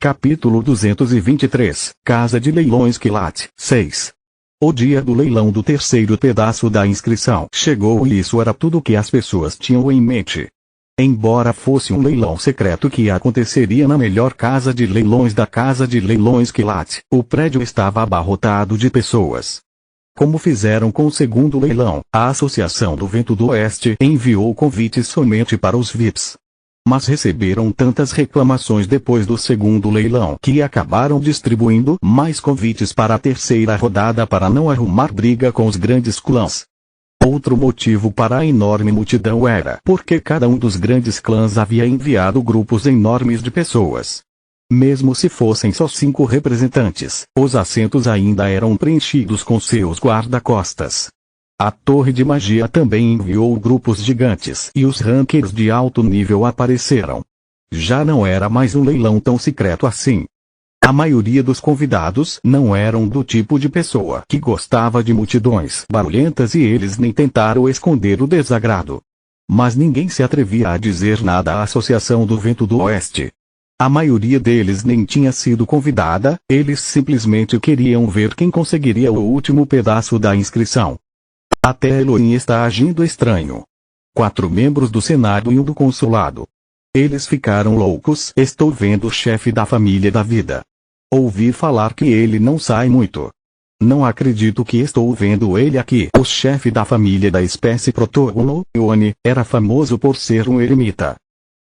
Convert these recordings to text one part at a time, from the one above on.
Capítulo 223, Casa de Leilões Quilat 6. O dia do leilão do terceiro pedaço da inscrição chegou e isso era tudo que as pessoas tinham em mente. Embora fosse um leilão secreto que aconteceria na melhor casa de leilões da Casa de Leilões Quilat, o prédio estava abarrotado de pessoas. Como fizeram com o segundo leilão, a Associação do Vento do Oeste enviou convites somente para os VIPs. Mas receberam tantas reclamações depois do segundo leilão que acabaram distribuindo mais convites para a terceira rodada para não arrumar briga com os grandes clãs. Outro motivo para a enorme multidão era porque cada um dos grandes clãs havia enviado grupos enormes de pessoas. Mesmo se fossem só 5 representantes, os assentos ainda eram preenchidos com seus guarda-costas. A Torre de Magia também enviou grupos gigantes e os rankings de alto nível apareceram. Já não era mais um leilão tão secreto assim. A maioria dos convidados não eram do tipo de pessoa que gostava de multidões barulhentas e eles nem tentaram esconder o desagrado. Mas ninguém se atrevia a dizer nada à Associação do Vento do Oeste. A maioria deles nem tinha sido convidada, eles simplesmente queriam ver quem conseguiria o último pedaço da inscrição. Até Elohim está agindo estranho. 4 membros do Senado e um do Consulado. Eles ficaram loucos. Estou vendo o chefe da família da vida. Ouvi falar que ele não sai muito. Não acredito que estou vendo ele aqui. O chefe da família da espécie Protógono, Ione, era famoso por ser um eremita.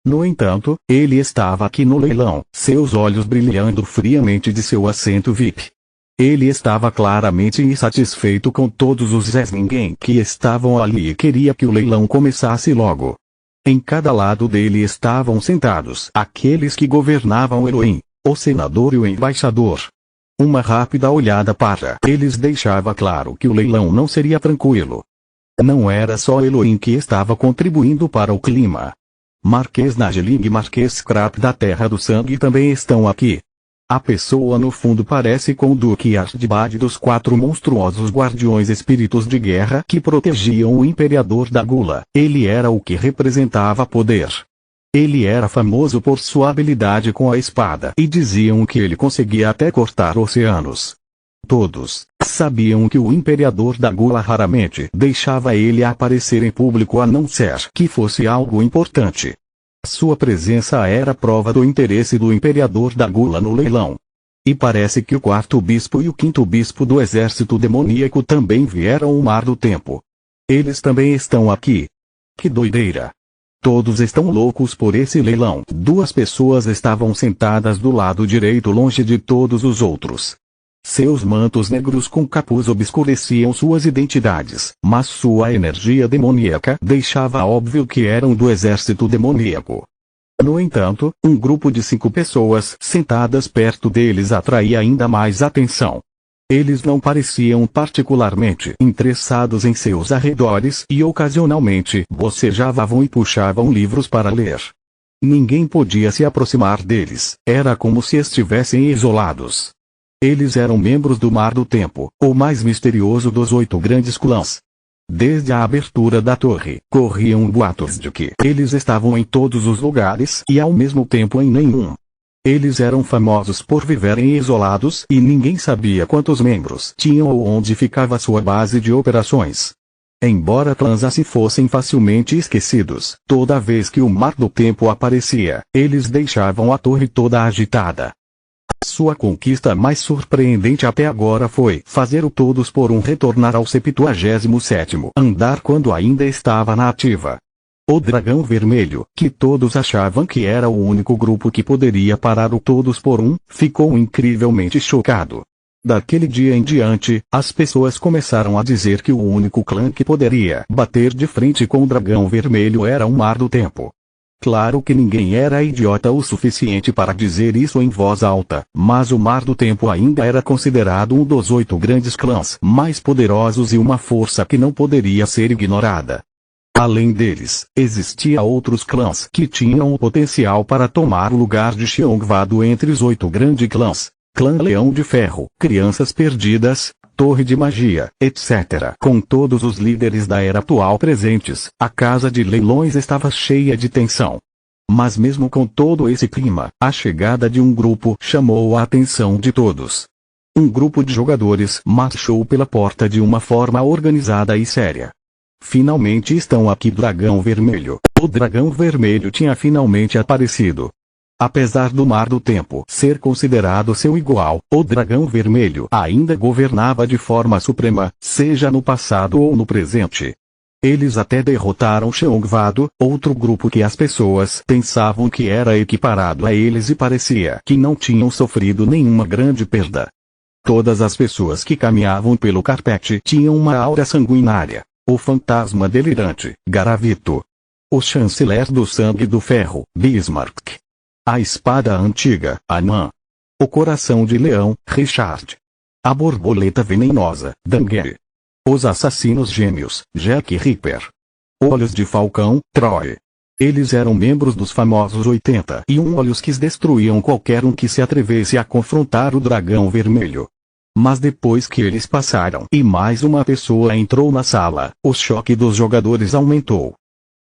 No entanto, ele estava aqui no leilão, seus olhos brilhando friamente de seu assento VIP. Ele estava claramente insatisfeito com todos os Zé-Ninguém que estavam ali e queria que o leilão começasse logo. Em cada lado dele estavam sentados aqueles que governavam Elohim, o senador e o embaixador. Uma rápida olhada para eles deixava claro que o leilão não seria tranquilo. Não era só Elohim que estava contribuindo para o clima. Marquês Nageling e Marquês Scrap da Terra do Sangue também estão aqui. A pessoa no fundo parece com o Duque Ashdibad dos 4 monstruosos guardiões espíritos de guerra que protegiam o Imperador da Gula. Ele era o que representava poder. Ele era famoso por sua habilidade com a espada e diziam que ele conseguia até cortar oceanos. Todos sabiam que o Imperador da Gula raramente deixava ele aparecer em público a não ser que fosse algo importante. Sua presença era prova do interesse do Imperador da Gula no leilão. E parece que o 4º bispo e o 5º bispo do exército demoníaco também vieram ao Mar do Tempo. Eles também estão aqui. Que doideira! Todos estão loucos por esse leilão. 2 pessoas estavam sentadas do lado direito longe de todos os outros. Seus mantos negros com capuz obscureciam suas identidades, mas sua energia demoníaca deixava óbvio que eram do exército demoníaco. No entanto, um grupo de 5 pessoas sentadas perto deles atraía ainda mais atenção. Eles não pareciam particularmente interessados em seus arredores e ocasionalmente bocejavam e puxavam livros para ler. Ninguém podia se aproximar deles, era como se estivessem isolados. Eles eram membros do Mar do Tempo, o mais misterioso dos 8 grandes clãs. Desde a abertura da torre, corriam boatos de que eles estavam em todos os lugares e ao mesmo tempo em nenhum. Eles eram famosos por viverem isolados e ninguém sabia quantos membros tinham ou onde ficava sua base de operações. Embora clãs assim fossem facilmente esquecidos, toda vez que o Mar do Tempo aparecia, eles deixavam a torre toda agitada. Sua conquista mais surpreendente até agora foi fazer o Todos por um retornar ao 77º andar quando ainda estava na ativa. O Dragão Vermelho, que todos achavam que era o único grupo que poderia parar o Todos por um, ficou incrivelmente chocado. Daquele dia em diante, as pessoas começaram a dizer que o único clã que poderia bater de frente com o Dragão Vermelho era o Mar do Tempo. Claro que ninguém era idiota o suficiente para dizer isso em voz alta, mas o Mar do Tempo ainda era considerado um dos 8 grandes clãs mais poderosos e uma força que não poderia ser ignorada. Além deles, existia outros clãs que tinham o potencial para tomar o lugar de Xiongvado entre os 8 grandes clãs. Clã Leão de Ferro, Crianças Perdidas, Torre de Magia, etc. Com todos os líderes da era atual presentes, a casa de leilões estava cheia de tensão. Mas mesmo com todo esse clima, a chegada de um grupo chamou a atenção de todos. Um grupo de jogadores marchou pela porta de uma forma organizada e séria. Finalmente estão aqui, Dragão Vermelho. O Dragão Vermelho tinha finalmente aparecido. Apesar do Mar do Tempo ser considerado seu igual, o Dragão Vermelho ainda governava de forma suprema, seja no passado ou no presente. Eles até derrotaram Xeongvado, outro grupo que as pessoas pensavam que era equiparado a eles e parecia que não tinham sofrido nenhuma grande perda. Todas as pessoas que caminhavam pelo carpete tinham uma aura sanguinária. O fantasma delirante, Garavito. O chanceler do sangue do ferro, Bismarck. A espada antiga, Anman. O coração de leão, Richard. A borboleta venenosa, Dangue. Os assassinos gêmeos, Jack Ripper. Olhos de falcão, Troy. Eles eram membros dos famosos 81 olhos que destruíam qualquer um que se atrevesse a confrontar o Dragão Vermelho. Mas depois que eles passaram e mais uma pessoa entrou na sala, o choque dos jogadores aumentou.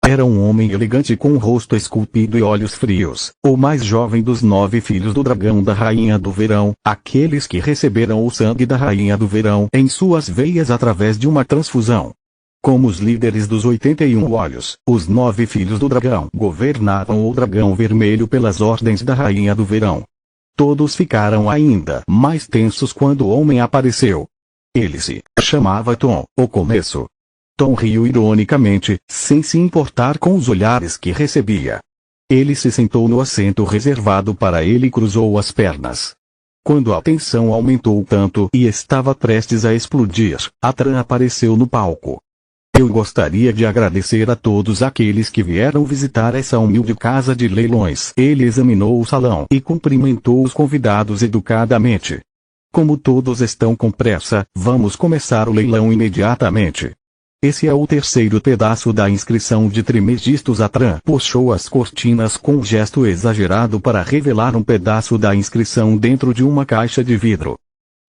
Era um homem elegante com um rosto esculpido e olhos frios, o mais jovem dos 9 filhos do dragão da Rainha do Verão, aqueles que receberam o sangue da Rainha do Verão em suas veias através de uma transfusão. Como os líderes dos 81 olhos, os 9 filhos do dragão governavam o Dragão Vermelho pelas ordens da Rainha do Verão. Todos ficaram ainda mais tensos quando o homem apareceu. Ele se chamava Tom, o Começo. Tom riu ironicamente, sem se importar com os olhares que recebia. Ele se sentou no assento reservado para ele e cruzou as pernas. Quando a tensão aumentou tanto e estava prestes a explodir, Atran apareceu no palco. Eu gostaria de agradecer a todos aqueles que vieram visitar essa humilde casa de leilões. Ele examinou o salão e cumprimentou os convidados educadamente. Como todos estão com pressa, vamos começar o leilão imediatamente. Esse é o terceiro pedaço da inscrição de Trismegistus. Atran puxou as cortinas com um gesto exagerado para revelar um pedaço da inscrição dentro de uma caixa de vidro.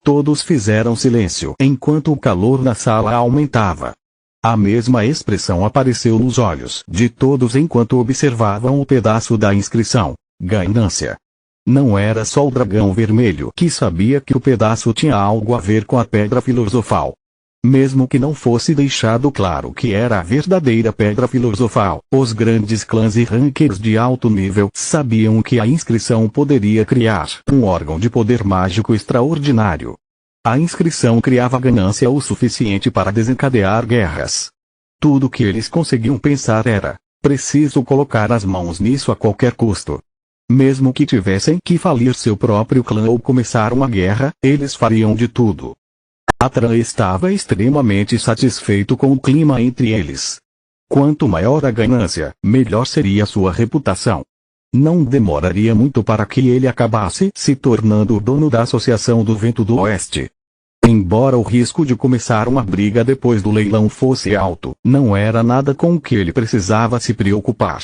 Todos fizeram silêncio enquanto o calor na sala aumentava. A mesma expressão apareceu nos olhos de todos enquanto observavam o pedaço da inscrição: ganância. Não era só o Dragão Vermelho que sabia que o pedaço tinha algo a ver com a Pedra Filosofal. Mesmo que não fosse deixado claro que era a verdadeira Pedra Filosofal, os grandes clãs e rankings de alto nível sabiam que a inscrição poderia criar um órgão de poder mágico extraordinário. A inscrição criava ganância o suficiente para desencadear guerras. Tudo que eles conseguiam pensar era: preciso colocar as mãos nisso a qualquer custo. Mesmo que tivessem que falir seu próprio clã ou começar uma guerra, eles fariam de tudo. Atran estava extremamente satisfeito com o clima entre eles. Quanto maior a ganância, melhor seria sua reputação. Não demoraria muito para que ele acabasse se tornando o dono da Associação do Vento do Oeste. Embora o risco de começar uma briga depois do leilão fosse alto, não era nada com o que ele precisava se preocupar.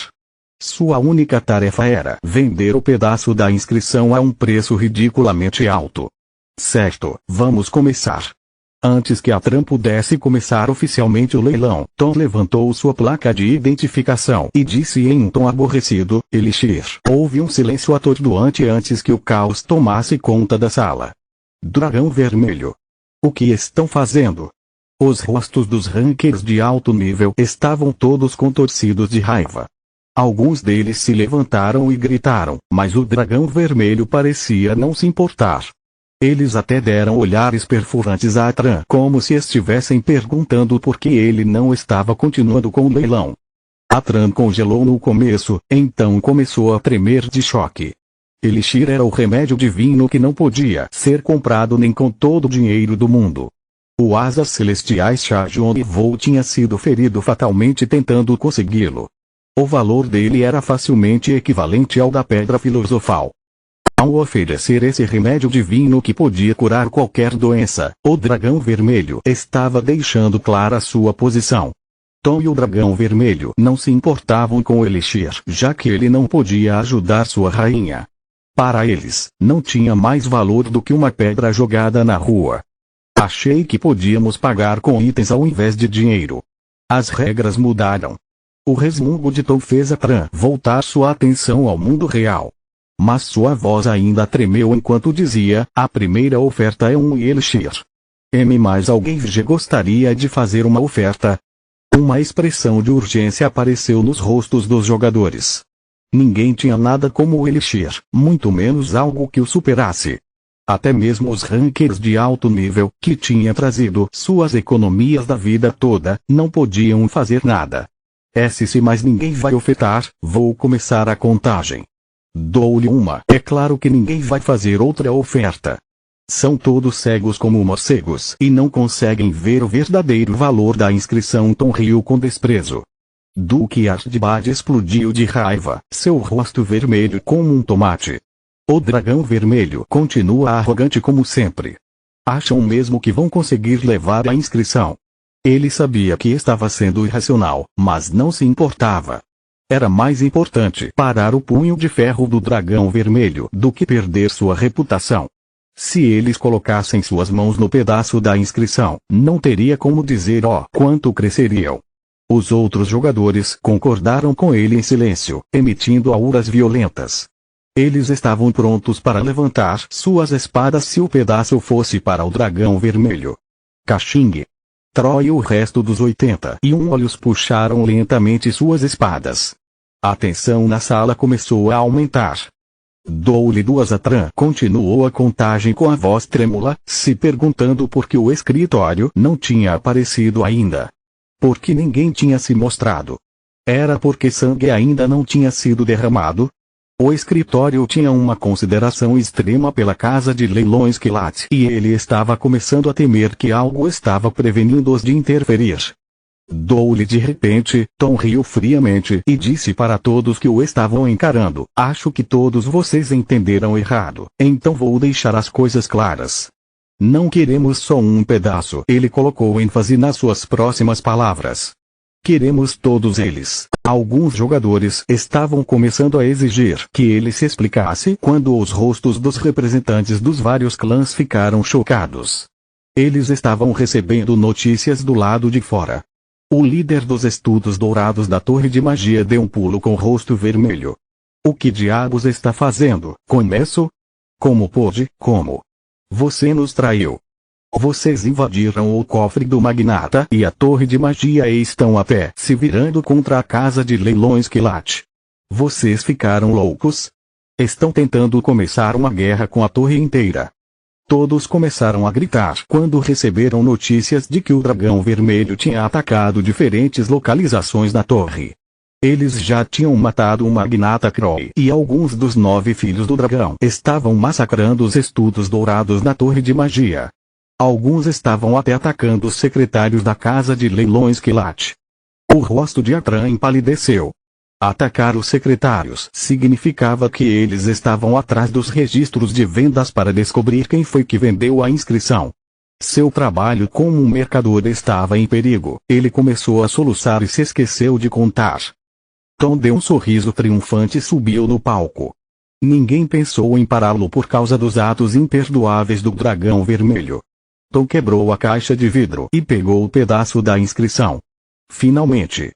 Sua única tarefa era vender o pedaço da inscrição a um preço ridiculamente alto. Certo, vamos começar. Antes que Atran pudesse começar oficialmente o leilão, Tom levantou sua placa de identificação e disse em um tom aborrecido: Elixir. Houve um silêncio atordoante antes que o caos tomasse conta da sala. Dragão Vermelho. O que estão fazendo? Os rostos dos rankers de alto nível estavam todos contorcidos de raiva. Alguns deles se levantaram e gritaram, mas o Dragão Vermelho parecia não se importar. Eles até deram olhares perfurantes a Atran, como se estivessem perguntando por que ele não estava continuando com o leilão. Atran congelou no começo, então começou a tremer de choque. Elixir era o remédio divino que não podia ser comprado nem com todo o dinheiro do mundo. O Asas Celestiais Shajon Vo tinha sido ferido fatalmente tentando consegui-lo. O valor dele era facilmente equivalente ao da Pedra Filosofal. Ao oferecer esse remédio divino que podia curar qualquer doença, o Dragão Vermelho estava deixando clara sua posição. Tom e o Dragão Vermelho não se importavam com o Elixir, já que ele não podia ajudar sua rainha. Para eles, não tinha mais valor do que uma pedra jogada na rua. Achei que podíamos pagar com itens ao invés de dinheiro. As regras mudaram. O resmungo de Tom fez a Tran voltar sua atenção ao mundo real. Mas sua voz ainda tremeu enquanto dizia: a primeira oferta é um Elixir. Mas alguém gostaria de fazer uma oferta? Uma expressão de urgência apareceu nos rostos dos jogadores. Ninguém tinha nada como o Elixir, muito menos algo que o superasse. Até mesmo os rankers de alto nível, que tinham trazido suas economias da vida toda, não podiam fazer nada. Se mais ninguém vai ofertar, vou começar a contagem. Dou-lhe uma. É claro que ninguém vai fazer outra oferta. São todos cegos como morcegos e não conseguem ver o verdadeiro valor da inscrição. Tom riu com desprezo. Duque Ardbad explodiu de raiva, seu rosto vermelho como um tomate. O dragão vermelho continua arrogante como sempre. Acham mesmo que vão conseguir levar a inscrição? Ele sabia que estava sendo irracional, mas não se importava. Era mais importante parar o punho de ferro do dragão vermelho do que perder sua reputação. Se eles colocassem suas mãos no pedaço da inscrição, não teria como dizer quanto cresceriam. Os outros jogadores concordaram com ele em silêncio, emitindo auras violentas. Eles estavam prontos para levantar suas espadas se o pedaço fosse para o dragão vermelho. Kaching, Troy e o resto dos 81 olhos puxaram lentamente suas espadas. A tensão na sala começou a aumentar. Dou-lhe duas. A Tran continuou a contagem com a voz trêmula, se perguntando por que o escritório não tinha aparecido ainda. Por que ninguém tinha se mostrado? Era porque sangue ainda não tinha sido derramado? O escritório tinha uma consideração extrema pela casa de leilões Quilat e ele estava começando a temer que algo estava prevenindo-os de interferir. Dou-lhe de repente. Tom riu friamente e disse para todos que o estavam encarando: acho que todos vocês entenderam errado, então vou deixar as coisas claras. Não queremos só um pedaço. Ele colocou ênfase nas suas próximas palavras. Queremos todos eles. Alguns jogadores estavam começando a exigir que ele se explicasse quando os rostos dos representantes dos vários clãs ficaram chocados. Eles estavam recebendo notícias do lado de fora. O líder dos estudos dourados da Torre de Magia deu um pulo com o rosto vermelho. O que diabos está fazendo? Começo? Como pôde? Como? Você nos traiu. Vocês invadiram o cofre do magnata e a Torre de Magia e estão até se virando contra a casa de leilões Quilat. Vocês ficaram loucos? Estão tentando começar uma guerra com a torre inteira. Todos começaram a gritar quando receberam notícias de que o dragão vermelho tinha atacado diferentes localizações na torre. Eles já tinham matado o magnata Croy e alguns dos 9 filhos do dragão estavam massacrando os estudos dourados na Torre de Magia. Alguns estavam até atacando os secretários da casa de leilões Quilat. O rosto de Atran empalideceu. Atacar os secretários significava que eles estavam atrás dos registros de vendas para descobrir quem foi que vendeu a inscrição. Seu trabalho como um mercador estava em perigo. Ele começou a soluçar e se esqueceu de contar. Tom deu um sorriso triunfante e subiu no palco. Ninguém pensou em pará-lo por causa dos atos imperdoáveis do dragão vermelho. Tom quebrou a caixa de vidro e pegou o pedaço da inscrição. Finalmente.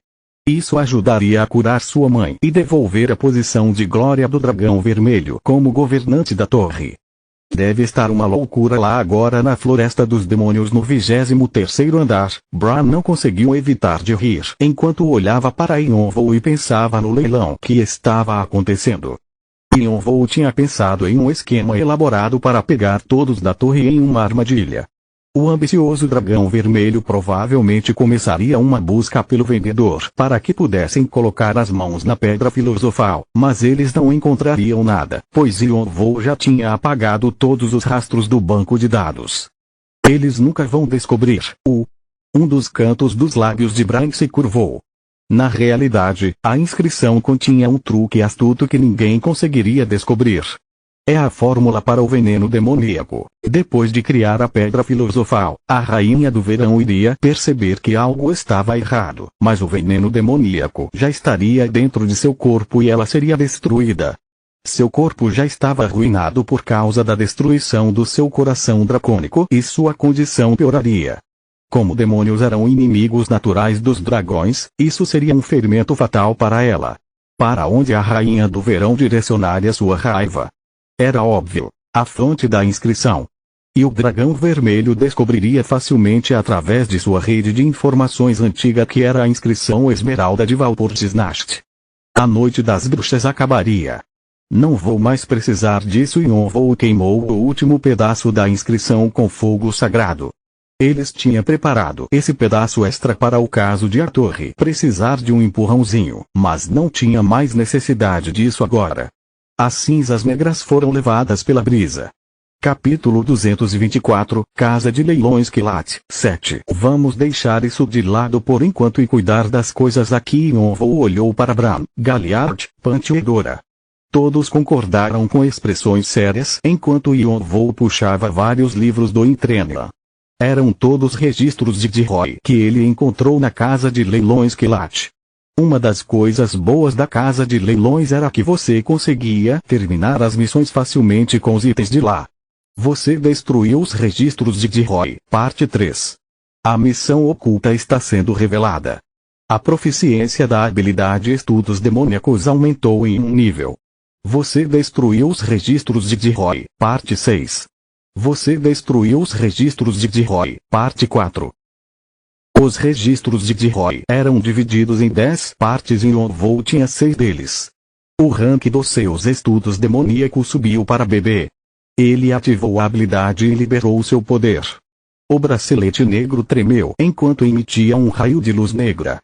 Isso ajudaria a curar sua mãe e devolver a posição de glória do dragão vermelho como governante da torre. Deve estar uma loucura lá agora na floresta dos demônios no 23º andar. Bran não conseguiu evitar de rir enquanto olhava para Yonvo e pensava no leilão que estava acontecendo. Yonvo tinha pensado em um esquema elaborado para pegar todos da torre em uma armadilha. O ambicioso dragão vermelho provavelmente começaria uma busca pelo vendedor para que pudessem colocar as mãos na pedra filosofal, mas eles não encontrariam nada, pois Yonvo já tinha apagado todos os rastros do banco de dados. Eles nunca vão descobrir. Um dos cantos dos lábios de Bran se curvou. Na realidade, a inscrição continha um truque astuto que ninguém conseguiria descobrir. É a fórmula para o veneno demoníaco. Depois de criar a pedra filosofal, a rainha do verão iria perceber que algo estava errado, mas o veneno demoníaco já estaria dentro de seu corpo e ela seria destruída. Seu corpo já estava arruinado por causa da destruição do seu coração dracônico e sua condição pioraria. Como demônios eram inimigos naturais dos dragões, isso seria um ferimento fatal para ela. Para onde a rainha do verão direcionaria sua raiva? Era óbvio, a fonte da inscrição. E o dragão vermelho descobriria facilmente através de sua rede de informações antiga que era a inscrição Esmeralda de Valpurgisnacht. A noite das bruxas acabaria. Não vou mais precisar disso. Yonvou queimou o último pedaço da inscrição com fogo sagrado. Eles tinham preparado esse pedaço extra para o caso de a torre precisar de um empurrãozinho, mas não tinha mais necessidade disso agora. As cinzas negras foram levadas pela brisa. Capítulo 224, Casa de Leilões Quilat 7. Vamos deixar isso de lado por enquanto e cuidar das coisas aqui. Yonvou olhou para Bran, Galliard, Pantio e Dora. Todos concordaram com expressões sérias enquanto Yonvou puxava vários livros do Intrenia. Eram todos registros de Roy que ele encontrou na Casa de Leilões Quilat. Uma das coisas boas da Casa de Leilões era que você conseguia terminar as missões facilmente com os itens de lá. Você destruiu os registros de Roy, parte 3. A missão oculta está sendo revelada. A proficiência da habilidade Estudos Demoníacos aumentou em um nível. Você destruiu os registros de Roy, parte 6. Você destruiu os registros de Roy, parte 4. Os registros de Roy eram divididos em 10 partes e Yonvou tinha 6 deles. O rank dos seus estudos demoníacos subiu para BB. Ele ativou a habilidade e liberou seu poder. O bracelete negro tremeu enquanto emitia um raio de luz negra.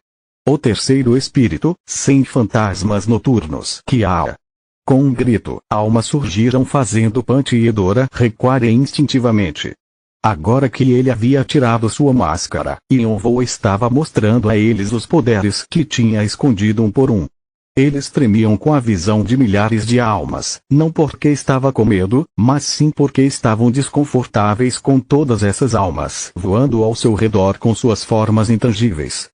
O terceiro espírito, sem fantasmas noturnos, Kiara. Com um grito, almas surgiram fazendo Pantio e Dora recuarem instintivamente. Agora que ele havia tirado sua máscara, Yonvou estava mostrando a eles os poderes que tinha escondido um por um. Eles tremiam com a visão de milhares de almas, não porque estava com medo, mas sim porque estavam desconfortáveis com todas essas almas voando ao seu redor com suas formas intangíveis.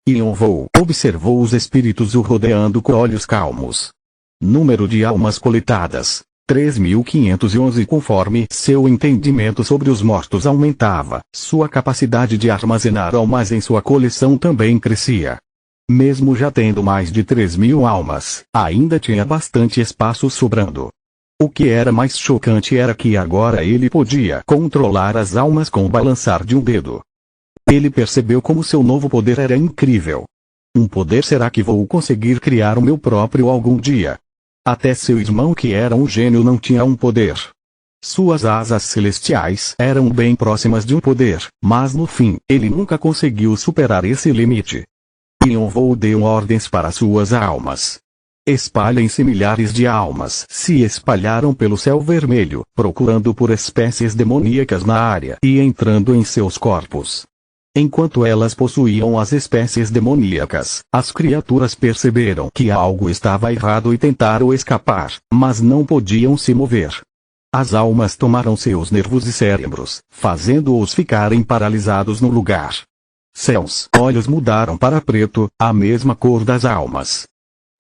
Yonvou observou os espíritos o rodeando com olhos calmos. Número de almas coletadas: 3.511. Conforme seu entendimento sobre os mortos aumentava, sua capacidade de armazenar almas em sua coleção também crescia. Mesmo já tendo mais de 3.000 almas, ainda tinha bastante espaço sobrando. O que era mais chocante era que agora ele podia controlar as almas com o balançar de um dedo. Ele percebeu como seu novo poder era incrível. Um poder. Será que vou conseguir criar o meu próprio algum dia? Até seu irmão, que era um gênio, não tinha um poder. Suas asas celestiais eram bem próximas de um poder, mas no fim, ele nunca conseguiu superar esse limite. Yonvou deu ordens para suas almas. Espalhem-se. Milhares de almas se espalharam pelo céu vermelho, procurando por espécies demoníacas na área e entrando em seus corpos. Enquanto elas possuíam as espécies demoníacas, as criaturas perceberam que algo estava errado e tentaram escapar, mas não podiam se mover. As almas tomaram seus nervos e cérebros, fazendo-os ficarem paralisados no lugar. Seus olhos mudaram para preto, a mesma cor das almas.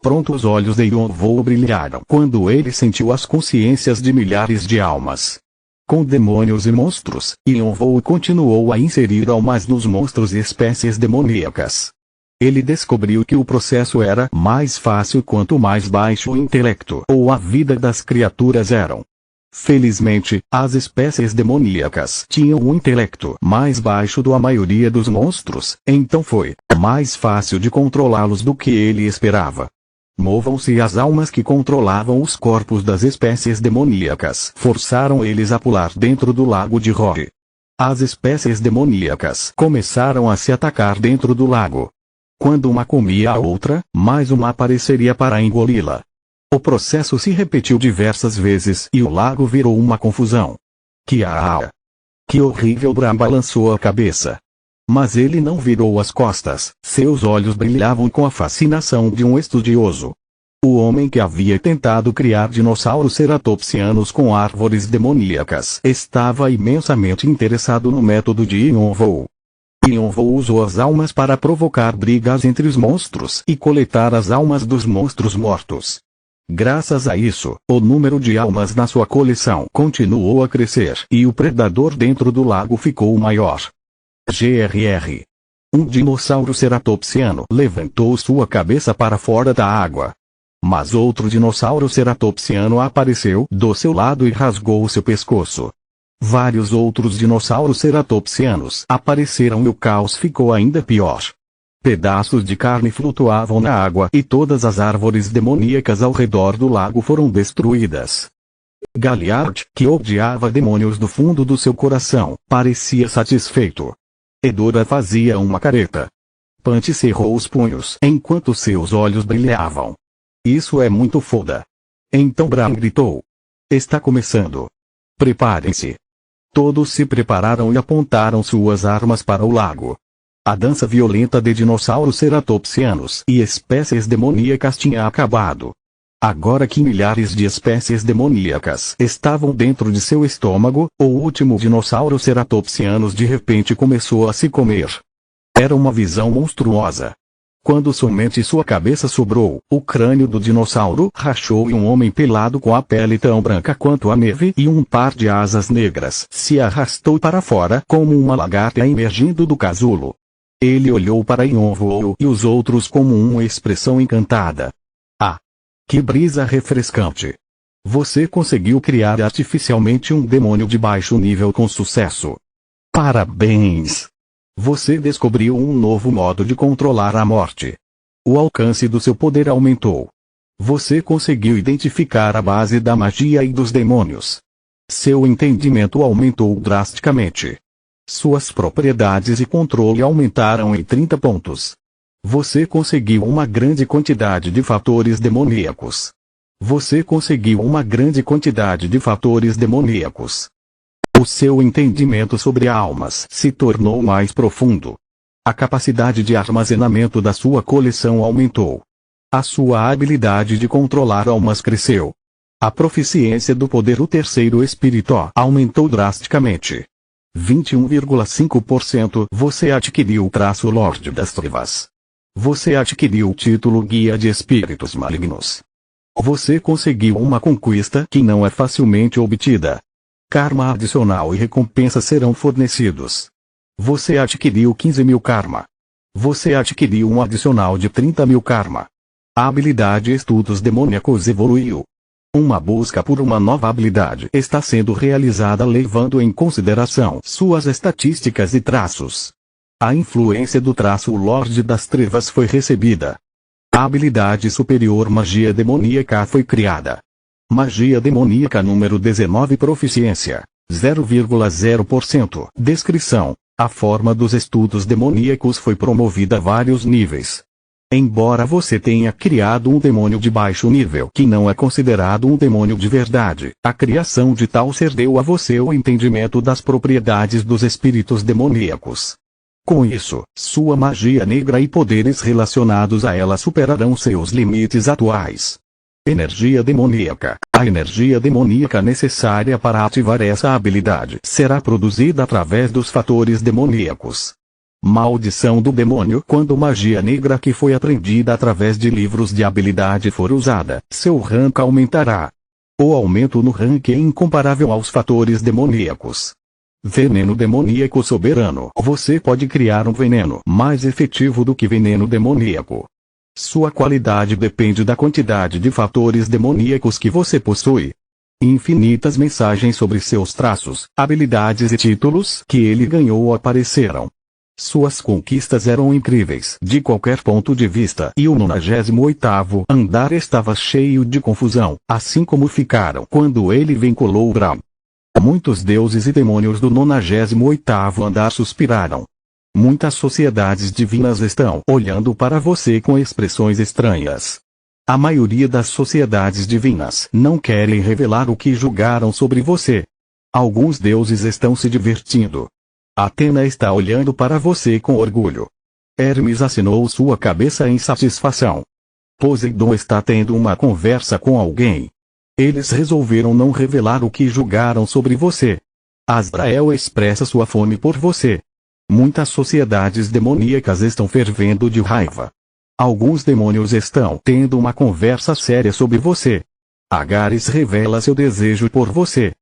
Pronto, os olhos de Yonvou brilharam quando ele sentiu as consciências de milhares de almas. Com demônios e monstros, Yonvou continuou a inserir almas nos monstros e espécies demoníacas. Ele descobriu que o processo era mais fácil quanto mais baixo o intelecto ou a vida das criaturas eram. Felizmente, as espécies demoníacas tinham um intelecto mais baixo do a maioria dos monstros, então foi mais fácil de controlá-los do que ele esperava. Movam-se. As almas que controlavam os corpos das espécies demoníacas forçaram eles a pular dentro do lago de Roy. As espécies demoníacas começaram a se atacar dentro do lago. Quando uma comia a outra, mais uma apareceria para engoli-la. O processo se repetiu diversas vezes e o lago virou uma confusão. Que horrível! Bran balançou a cabeça. Mas ele não virou as costas, seus olhos brilhavam com a fascinação de um estudioso. O homem que havia tentado criar dinossauros ceratopsianos com árvores demoníacas estava imensamente interessado no método de Yonvou. Yonvou usou as almas para provocar brigas entre os monstros e coletar as almas dos monstros mortos. Graças a isso, o número de almas na sua coleção continuou a crescer e o predador dentro do lago ficou maior. GRR. Um dinossauro ceratopsiano levantou sua cabeça para fora da água. Mas outro dinossauro ceratopsiano apareceu do seu lado e rasgou seu pescoço. Vários outros dinossauros ceratopsianos apareceram e o caos ficou ainda pior. Pedaços de carne flutuavam na água e todas as árvores demoníacas ao redor do lago foram destruídas. Galliard, que odiava demônios do fundo do seu coração, parecia satisfeito. Edora fazia uma careta. Punch cerrou os punhos enquanto seus olhos brilhavam. Isso é muito foda. Então Bram gritou. Está começando. Preparem-se. Todos se prepararam e apontaram suas armas para o lago. A dança violenta de dinossauros ceratopsianos e espécies demoníacas tinha acabado. Agora que milhares de espécies demoníacas estavam dentro de seu estômago, o último dinossauro ceratopsianos de repente começou a se comer. Era uma visão monstruosa. Quando somente sua cabeça sobrou, o crânio do dinossauro rachou e um homem pelado com a pele tão branca quanto a neve e um par de asas negras se arrastou para fora como uma lagarta emergindo do casulo. Ele olhou para Yonvoo e os outros como uma expressão encantada. Ah! Que brisa refrescante! Você conseguiu criar artificialmente um demônio de baixo nível com sucesso. Parabéns! Você descobriu um novo modo de controlar a morte. O alcance do seu poder aumentou. Você conseguiu identificar a base da magia e dos demônios. Seu entendimento aumentou drasticamente. Suas propriedades e controle aumentaram em 30 pontos. Você conseguiu uma grande quantidade de fatores demoníacos. Você conseguiu uma grande quantidade de fatores demoníacos. O seu entendimento sobre almas se tornou mais profundo. A capacidade de armazenamento da sua coleção aumentou. A sua habilidade de controlar almas cresceu. A proficiência do poder o terceiro espírito aumentou drasticamente. 21,5% Você adquiriu o traço Lorde das Trevas. Você adquiriu o título Guia de Espíritos Malignos. Você conseguiu uma conquista que não é facilmente obtida. Karma adicional e recompensas serão fornecidos. Você adquiriu 15.000 karma. Você adquiriu um adicional de 30.000 karma. A habilidade Estudos Demoníacos evoluiu. Uma busca por uma nova habilidade está sendo realizada levando em consideração suas estatísticas e traços. A influência do traço Lorde das Trevas foi recebida. A habilidade superior Magia Demoníaca foi criada. Magia Demoníaca número 19 Proficiência, 0,0%. Descrição. A forma dos estudos demoníacos foi promovida a vários níveis. Embora você tenha criado um demônio de baixo nível que não é considerado um demônio de verdade, a criação de tal ser deu a você o entendimento das propriedades dos espíritos demoníacos. Com isso, sua magia negra e poderes relacionados a ela superarão seus limites atuais. Energia demoníaca. A energia demoníaca necessária para ativar essa habilidade será produzida através dos fatores demoníacos. Maldição do demônio. Quando magia negra que foi aprendida através de livros de habilidade for usada, seu rank aumentará. O aumento no rank é incomparável aos fatores demoníacos. Veneno demoníaco soberano. Você pode criar um veneno mais efetivo do que veneno demoníaco. Sua qualidade depende da quantidade de fatores demoníacos que você possui. Infinitas mensagens sobre seus traços, habilidades e títulos que ele ganhou apareceram. Suas conquistas eram incríveis de qualquer ponto de vista e o 98º andar estava cheio de confusão, assim como ficaram quando ele vinculou Bram. Muitos deuses e demônios do 98º andar suspiraram. Muitas sociedades divinas estão olhando para você com expressões estranhas. A maioria das sociedades divinas não querem revelar o que julgaram sobre você. Alguns deuses estão se divertindo. Atena está olhando para você com orgulho. Hermes assinou sua cabeça em satisfação. Poseidon está tendo uma conversa com alguém. Eles resolveram não revelar o que julgaram sobre você. Azrael expressa sua fome por você. Muitas sociedades demoníacas estão fervendo de raiva. Alguns demônios estão tendo uma conversa séria sobre você. Agares revela seu desejo por você.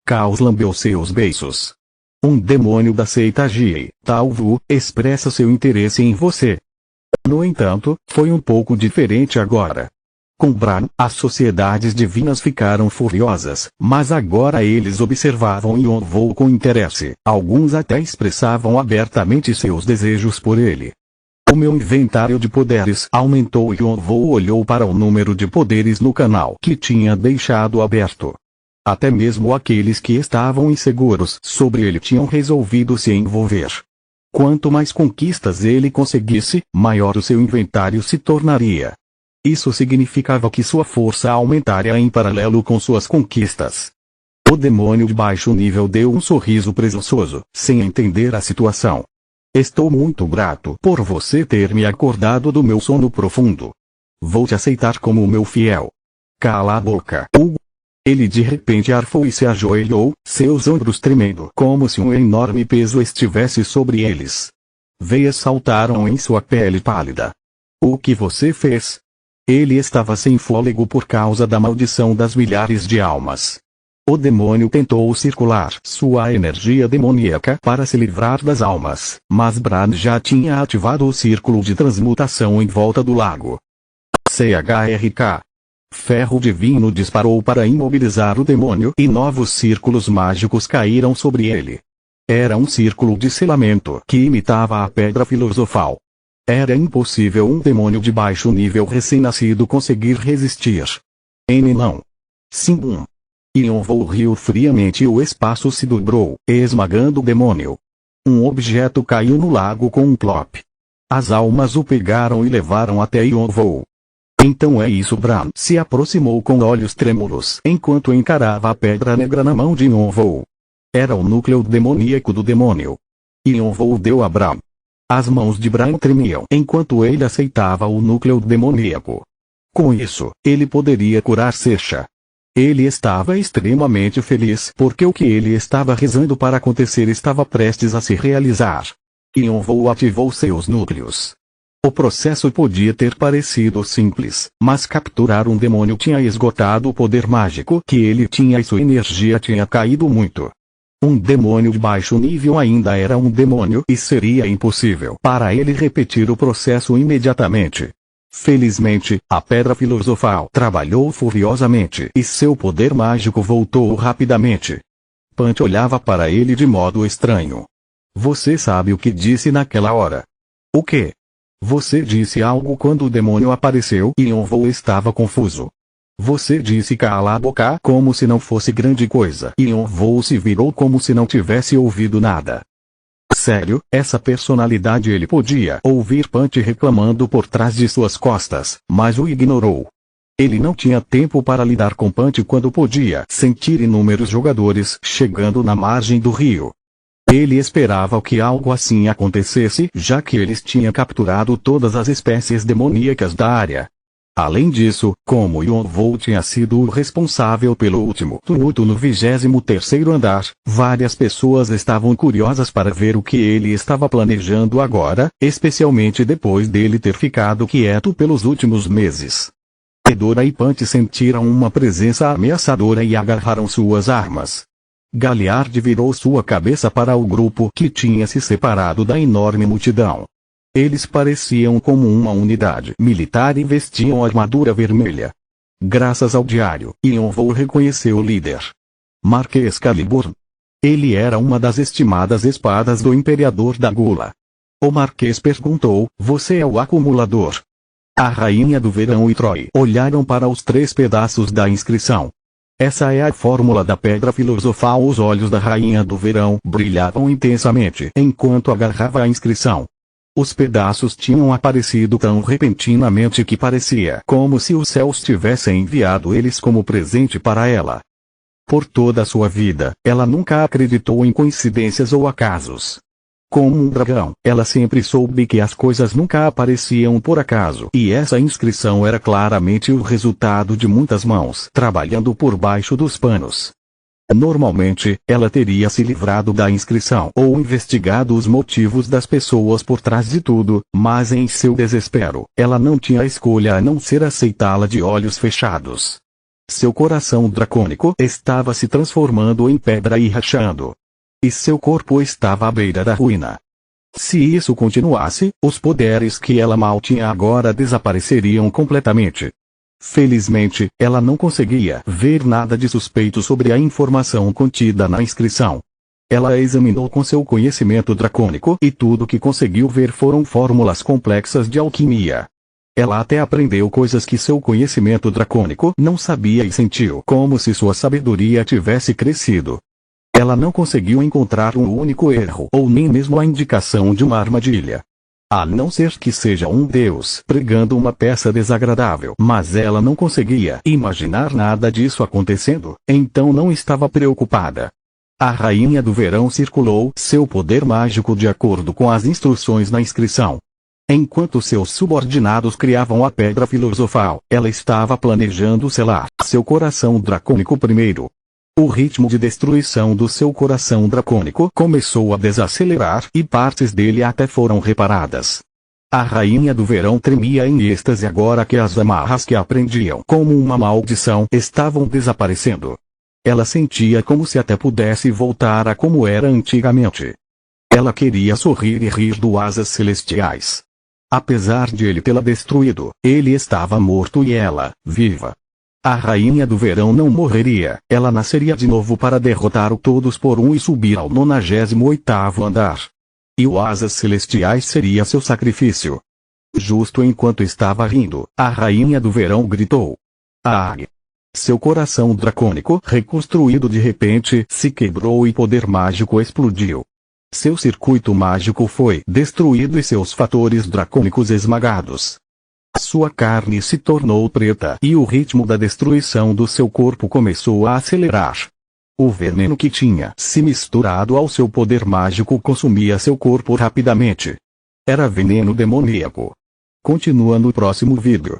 Caos lambeu seus beiços. Um demônio da seita Jie, Talvu, expressa seu interesse em você. No entanto, foi um pouco diferente agora. Com Bran, as sociedades divinas ficaram furiosas, mas agora eles observavam Yonvou com interesse, alguns até expressavam abertamente seus desejos por ele. O meu inventário de poderes aumentou e Yonvou olhou para o número de poderes no canal que tinha deixado aberto. Até mesmo aqueles que estavam inseguros sobre ele tinham resolvido se envolver. Quanto mais conquistas ele conseguisse, maior o seu inventário se tornaria. Isso significava que sua força aumentaria em paralelo com suas conquistas. O demônio de baixo nível deu um sorriso presunçoso, sem entender a situação. Estou muito grato por você ter me acordado do meu sono profundo. Vou te aceitar como meu fiel. Cala a boca, Hugo. Ele de repente arfou e se ajoelhou, seus ombros tremendo como se um enorme peso estivesse sobre eles. Veias saltaram em sua pele pálida. O que você fez? Ele estava sem fôlego por causa da maldição das milhares de almas. O demônio tentou circular sua energia demoníaca para se livrar das almas, mas Bran já tinha ativado o círculo de transmutação em volta do lago. CHRK. Ferro divino disparou para imobilizar o demônio e novos círculos mágicos caíram sobre ele. Era um círculo de selamento que imitava a pedra filosofal. Era impossível um demônio de baixo nível recém-nascido conseguir resistir. N não. Sim. Yonvou riu friamente e o espaço se dobrou, esmagando o demônio. Um objeto caiu no lago com um plop. As almas o pegaram e levaram até Yonvou. Então é isso. Bran se aproximou com olhos trêmulos enquanto encarava a pedra negra na mão de Yonvou. Era o núcleo demoníaco do demônio. Yonvou deu a Bran. As mãos de Bran tremiam enquanto ele aceitava o núcleo demoníaco. Com isso, ele poderia curar Secha. Ele estava extremamente feliz porque o que ele estava rezando para acontecer estava prestes a se realizar. Yonvou ativou seus núcleos. O processo podia ter parecido simples, mas capturar um demônio tinha esgotado o poder mágico que ele tinha e sua energia tinha caído muito. Um demônio de baixo nível ainda era um demônio e seria impossível para ele repetir o processo imediatamente. Felizmente, a pedra filosofal trabalhou furiosamente e seu poder mágico voltou rapidamente. Punch olhava para ele de modo estranho. Você sabe o que disse naquela hora? O quê? Você disse algo quando o demônio apareceu e Yonvou estava confuso. Você disse cala a boca como se não fosse grande coisa e Yonvou se virou como se não tivesse ouvido nada. Sério, essa personalidade ele podia ouvir Punch reclamando por trás de suas costas, mas o ignorou. Ele não tinha tempo para lidar com Punch quando podia sentir inúmeros jogadores chegando na margem do rio. Ele esperava que algo assim acontecesse já que eles tinham capturado todas as espécies demoníacas da área. Além disso, como Yonvou tinha sido o responsável pelo último tumulto no 23º andar, várias pessoas estavam curiosas para ver o que ele estava planejando agora, especialmente depois dele ter ficado quieto pelos últimos meses. Edora e Punch sentiram uma presença ameaçadora e agarraram suas armas. Galliard virou sua cabeça para o grupo que tinha se separado da enorme multidão. Eles pareciam como uma unidade militar e vestiam armadura vermelha. Graças ao diário, Yonvou reconheceu o líder. Marquês Caliburn. Ele era uma das estimadas espadas do Imperador da Gula. O Marquês perguntou, você é o acumulador? A Rainha do Verão e Troy olharam para os 3 pedaços da inscrição. Essa é a fórmula da pedra filosofal. Os olhos da Rainha do Verão brilhavam intensamente enquanto agarrava a inscrição. Os pedaços tinham aparecido tão repentinamente que parecia como se os céus tivessem enviado eles como presente para ela. Por toda a sua vida, ela nunca acreditou em coincidências ou acasos. Como um dragão, ela sempre soube que as coisas nunca apareciam por acaso e essa inscrição era claramente o resultado de muitas mãos trabalhando por baixo dos panos. Normalmente, ela teria se livrado da inscrição ou investigado os motivos das pessoas por trás de tudo, mas em seu desespero, ela não tinha escolha a não ser aceitá-la de olhos fechados. Seu coração dracônico estava se transformando em pedra e rachando. E seu corpo estava à beira da ruína. Se isso continuasse, os poderes que ela mal tinha agora desapareceriam completamente. Felizmente, ela não conseguia ver nada de suspeito sobre a informação contida na inscrição. Ela a examinou com seu conhecimento dracônico e tudo que conseguiu ver foram fórmulas complexas de alquimia. Ela até aprendeu coisas que seu conhecimento dracônico não sabia e sentiu como se sua sabedoria tivesse crescido. Ela não conseguiu encontrar um único erro ou nem mesmo a indicação de uma armadilha. A não ser que seja um deus pregando uma peça desagradável. Mas ela não conseguia imaginar nada disso acontecendo, então não estava preocupada. A Rainha do Verão circulou seu poder mágico de acordo com as instruções na inscrição. Enquanto seus subordinados criavam a pedra filosofal, ela estava planejando selar seu coração dracônico primeiro. O ritmo de destruição do seu coração dracônico começou a desacelerar e partes dele até foram reparadas. A Rainha do Verão tremia em êxtase agora que as amarras que a prendiam como uma maldição estavam desaparecendo. Ela sentia como se até pudesse voltar a como era antigamente. Ela queria sorrir e rir do Asas Celestiais. Apesar de ele tê-la destruído, ele estava morto e ela, viva. A Rainha do Verão não morreria, ela nasceria de novo para derrotar o todos por um e subir ao 98º andar. E o Asas Celestiais seria seu sacrifício. Justo enquanto estava rindo, a Rainha do Verão gritou. Ag! Seu coração dracônico reconstruído de repente se quebrou e poder mágico explodiu. Seu circuito mágico foi destruído e seus fatores dracônicos esmagados. Sua carne se tornou preta e o ritmo da destruição do seu corpo começou a acelerar. O veneno que tinha se misturado ao seu poder mágico consumia seu corpo rapidamente. Era veneno demoníaco. Continua no próximo vídeo.